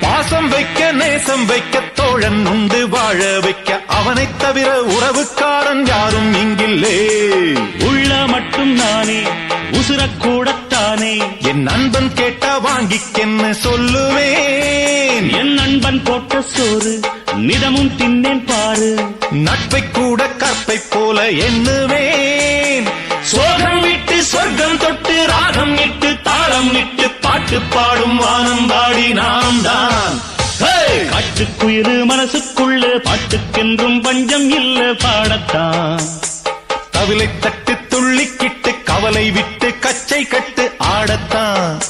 பாசம் வைக்க நேசம் வைக்க தோழன் உண்டு வாழ வைக்க அவனைத் தவிர உறவுக்காரன் யாரும் இங்கில்லே. உள்ள மட்டும் நானே உசுரக்கூடத்தானே என் நண்பன் கேட்டா வாங்கிக்கென்னு சொல்லுவேன். என் நண்பன் போட்ட சோறு நிதமும் தின்னேன் பாரு. நட்பை கூட கற்பை போல எண்ணுவேன். சோகம் விட்டு சொர்க்கம் தொட்டு ராகம் இட்டு தாளம் இட்டு பாட்டு பாடும் வானம் பாடி நாம் தான். காட்டுக்குயிரு மனசுக்குள்ள பாட்டுக்கென்றும் பஞ்சம் இல்ல பாடத்தான். கவிலை தட்டு துள்ளிக்கிட்டு கவலை விட்டு கச்சை கட்டு ஆடத்தான்.